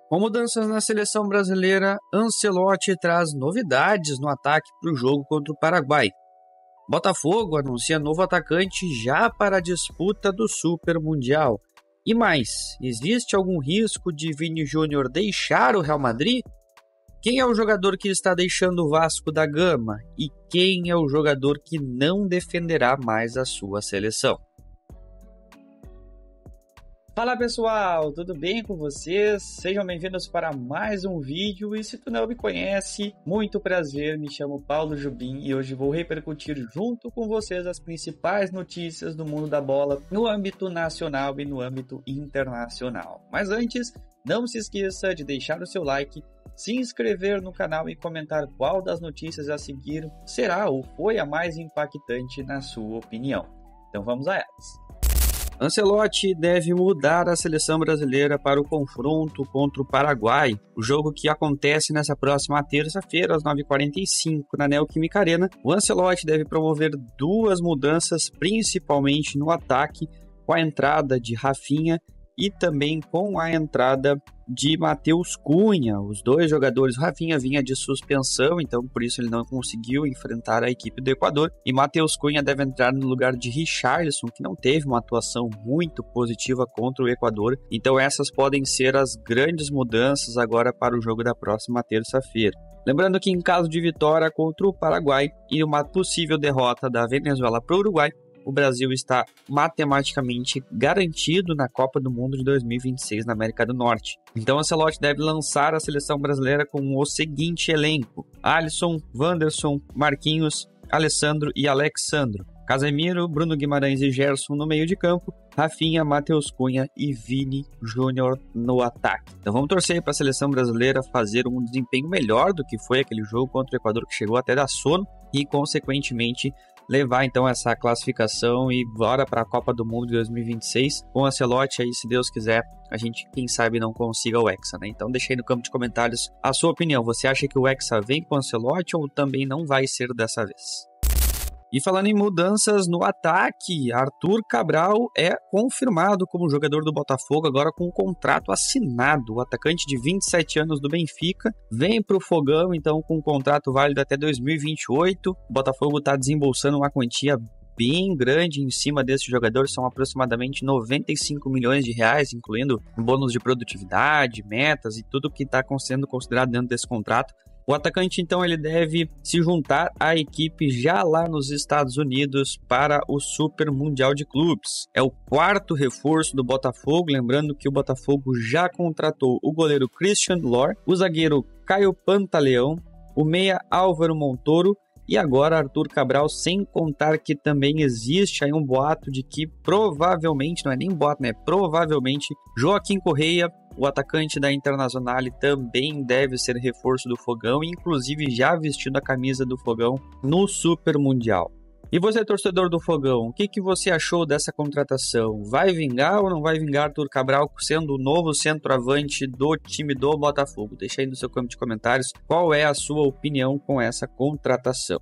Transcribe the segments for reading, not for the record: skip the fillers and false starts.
Com mudanças na seleção brasileira, Ancelotti traz novidades no ataque para o jogo contra o Paraguai. Botafogo anuncia novo atacante já para a disputa do Super Mundial. E mais, existe algum risco de Vini Júnior deixar o Real Madrid? Quem é o jogador que está deixando o Vasco da Gama? E quem é o jogador que não defenderá mais a sua seleção? Fala pessoal, tudo bem com vocês? Sejam bem-vindos para mais um vídeo e se tu não me conhece, muito prazer, me chamo Paulo Jubim e hoje vou repercutir junto com vocês as principais notícias do mundo da bola no âmbito nacional e no âmbito internacional. Mas antes, não se esqueça de deixar o seu like, se inscrever no canal e comentar qual das notícias a seguir será ou foi a mais impactante na sua opinião. Então vamos a elas. Ancelotti deve mudar a seleção brasileira para o confronto contra o Paraguai, o jogo que acontece nessa próxima terça-feira, às 9h45, na Neoquímica Arena. O Ancelotti deve promover duas mudanças, principalmente no ataque, com a entrada de Rafinha e também com a entrada de Matheus Cunha. Os dois jogadores, Rafinha vinha de suspensão, então por isso ele não conseguiu enfrentar a equipe do Equador, e Matheus Cunha deve entrar no lugar de Richarlison, que não teve uma atuação muito positiva contra o Equador. Então essas podem ser as grandes mudanças agora para o jogo da próxima terça-feira. Lembrando que em caso de vitória contra o Paraguai e uma possível derrota da Venezuela para o Uruguai, o Brasil está matematicamente garantido na Copa do Mundo de 2026 na América do Norte. Então, Ancelotti deve lançar a seleção brasileira com o seguinte elenco: Alisson, Wanderson, Marquinhos, Alessandro e Alexandro. Casemiro, Bruno Guimarães e Gerson no meio de campo, Rafinha, Matheus Cunha e Vini Júnior no ataque. Então vamos torcer para a seleção brasileira fazer um desempenho melhor do que foi aquele jogo contra o Equador, que chegou até dar sono, e consequentemente levar então essa classificação e bora para a Copa do Mundo de 2026 com o Ancelotti aí, se Deus quiser, a gente quem sabe não consiga o Hexa, né? Então deixa aí no campo de comentários a sua opinião. Você acha que o Hexa vem com o Ancelotti ou também não vai ser dessa vez? E falando em mudanças no ataque, Arthur Cabral é confirmado como jogador do Botafogo, agora com um contrato assinado. O atacante de 27 anos do Benfica vem para o Fogão, então com um contrato válido até 2028. O Botafogo está desembolsando uma quantia bem grande em cima desse jogador, são aproximadamente 95 milhões de reais, incluindo bônus de produtividade, metas e tudo que está sendo considerado dentro desse contrato. O atacante, então, ele deve se juntar à equipe já lá nos Estados Unidos para o Super Mundial de Clubes. É o quarto reforço do Botafogo, lembrando que o Botafogo já contratou o goleiro Christian Lohr, o zagueiro Caio Pantaleão, o meia Álvaro Montoro e agora Arthur Cabral, sem contar que também existe aí um boato de que provavelmente, não é nem boato, né? Provavelmente Joaquim Correia, o atacante da Internazionale, também deve ser reforço do Fogão, inclusive já vestindo a camisa do Fogão no Super Mundial. E você, torcedor do Fogão, o que você achou dessa contratação? Vai vingar ou não vai vingar Arthur Cabral sendo o novo centroavante do time do Botafogo? Deixa aí no seu campo de comentários qual é a sua opinião com essa contratação.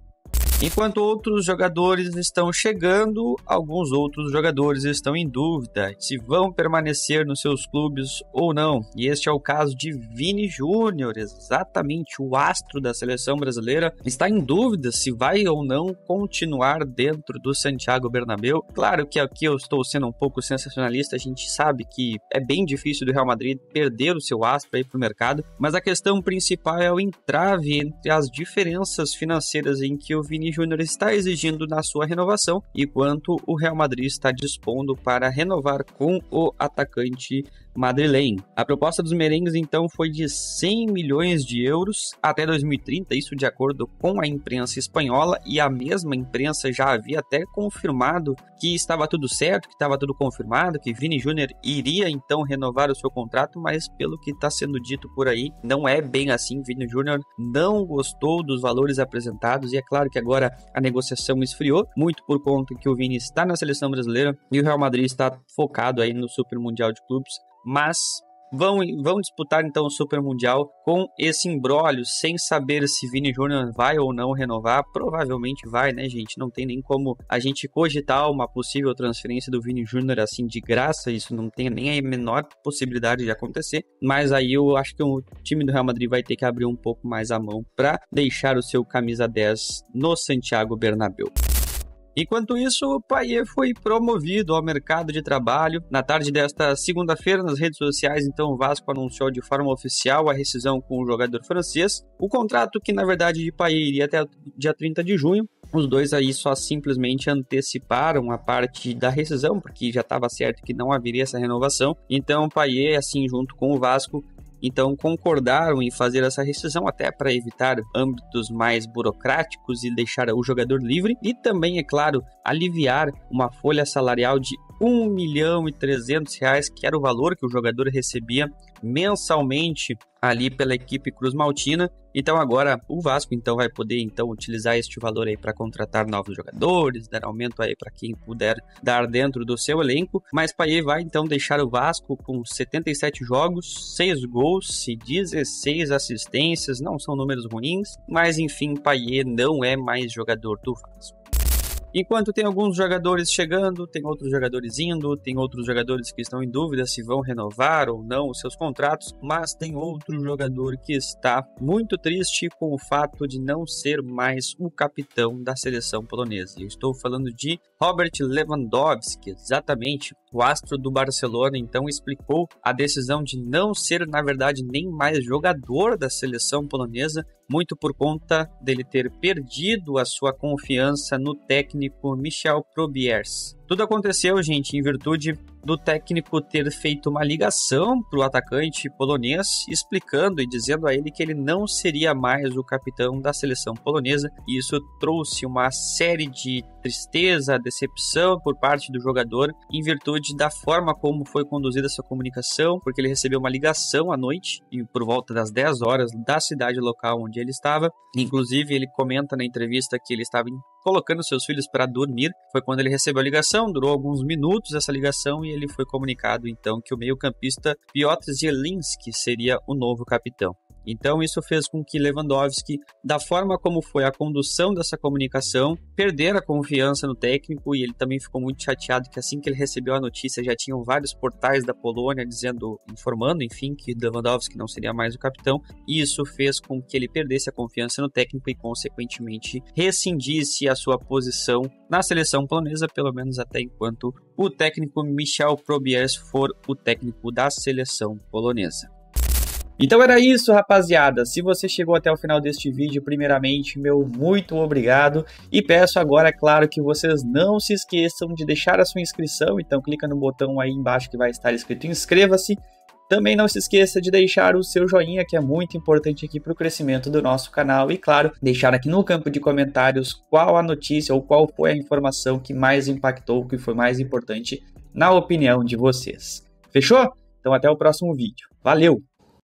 Enquanto outros jogadores estão chegando, alguns outros jogadores estão em dúvida se vão permanecer nos seus clubes ou não. E este é o caso de Vini Júnior, exatamente o astro da seleção brasileira, está em dúvida se vai ou não continuar dentro do Santiago Bernabéu. Claro que aqui eu estou sendo um pouco sensacionalista, a gente sabe que é bem difícil do Real Madrid perder o seu astro aí para o mercado, mas a questão principal é o entrave entre as diferenças financeiras em que o Vini Júnior está exigindo na sua renovação e quanto o Real Madrid está dispondo para renovar com o atacante madrilenho. A proposta dos merengues então foi de 100 milhões de euros até 2030, isso de acordo com a imprensa espanhola, e a mesma imprensa já havia até confirmado que estava tudo certo, que estava tudo confirmado, que Vini Júnior iria então renovar o seu contrato, mas pelo que está sendo dito por aí, não é bem assim. Vini Júnior não gostou dos valores apresentados e é claro que agora a negociação esfriou, muito por conta que o Vini está na seleção brasileira e o Real Madrid está focado aí no Super Mundial de Clubes. Mas vão disputar então o Super Mundial com esse imbróglio, sem saber se Vini Júnior vai ou não renovar. Provavelmente vai, né, gente? Não tem nem como a gente cogitar uma possível transferência do Vini Júnior assim de graça, isso não tem nem a menor possibilidade de acontecer, mas aí eu acho que o time do Real Madrid vai ter que abrir um pouco mais a mão para deixar o seu camisa 10 no Santiago Bernabéu. Enquanto isso, o Payet foi promovido ao mercado de trabalho. Na tarde desta segunda-feira, nas redes sociais, então, o Vasco anunciou de forma oficial a rescisão com o jogador francês. O contrato que, na verdade, de Payet iria até o dia 30 de junho. Os dois aí só simplesmente anteciparam a parte da rescisão, porque já estava certo que não haveria essa renovação. Então, o Payet, assim, junto com o Vasco, então concordaram em fazer essa rescisão até para evitar âmbitos mais burocráticos e deixar o jogador livre e também, é claro, aliviar uma folha salarial de R$1.300.000, que era o valor que o jogador recebia mensalmente ali pela equipe Cruz Maltina. Então agora o Vasco então vai poder então utilizar este valor aí para contratar novos jogadores, dar aumento aí para quem puder dar dentro do seu elenco. Mas Payet vai então deixar o Vasco com 77 jogos, 6 gols e 16 assistências. Não são números ruins, mas enfim, Payet não é mais jogador do Vasco. Enquanto tem alguns jogadores chegando, tem outros jogadores indo, tem outros jogadores que estão em dúvida se vão renovar ou não os seus contratos, mas tem outro jogador que está muito triste com o fato de não ser mais o capitão da seleção polonesa. Eu estou falando de Robert Lewandowski, exatamente. O astro do Barcelona então explicou a decisão de não ser, na verdade, nem mais jogador da seleção polonesa, muito por conta dele ter perdido a sua confiança no técnico Michel Probiers. Tudo aconteceu, gente, em virtude do técnico ter feito uma ligação para o atacante polonês, explicando e dizendo a ele que ele não seria mais o capitão da seleção polonesa. E isso trouxe uma série de tristeza, decepção por parte do jogador, em virtude da forma como foi conduzida essa comunicação, porque ele recebeu uma ligação à noite, por volta das 10 horas, da cidade local onde ele estava. Inclusive, ele comenta na entrevista que ele estava colocando seus filhos para dormir. Foi quando ele recebeu a ligação, durou alguns minutos essa ligação e ele foi comunicado então que o meio-campista Piotr Zielinski seria o novo capitão. Então isso fez com que Lewandowski, da forma como foi a condução dessa comunicação, perder a confiança no técnico, e ele também ficou muito chateado que assim que ele recebeu a notícia já tinham vários portais da Polônia informando, enfim, que Lewandowski não seria mais o capitão, e isso fez com que ele perdesse a confiança no técnico e consequentemente rescindisse a sua posição na seleção polonesa, pelo menos até enquanto o técnico Michel Probiers for o técnico da seleção polonesa. Então era isso, rapaziada. Se você chegou até o final deste vídeo, primeiramente, meu muito obrigado. E peço agora, é claro, que vocês não se esqueçam de deixar a sua inscrição. Então clica no botão aí embaixo que vai estar escrito inscreva-se. Também não se esqueça de deixar o seu joinha, que é muito importante aqui para o crescimento do nosso canal. E claro, deixar aqui no campo de comentários qual a notícia ou qual foi a informação que mais impactou, que foi mais importante na opinião de vocês. Fechou? Então até o próximo vídeo. Valeu!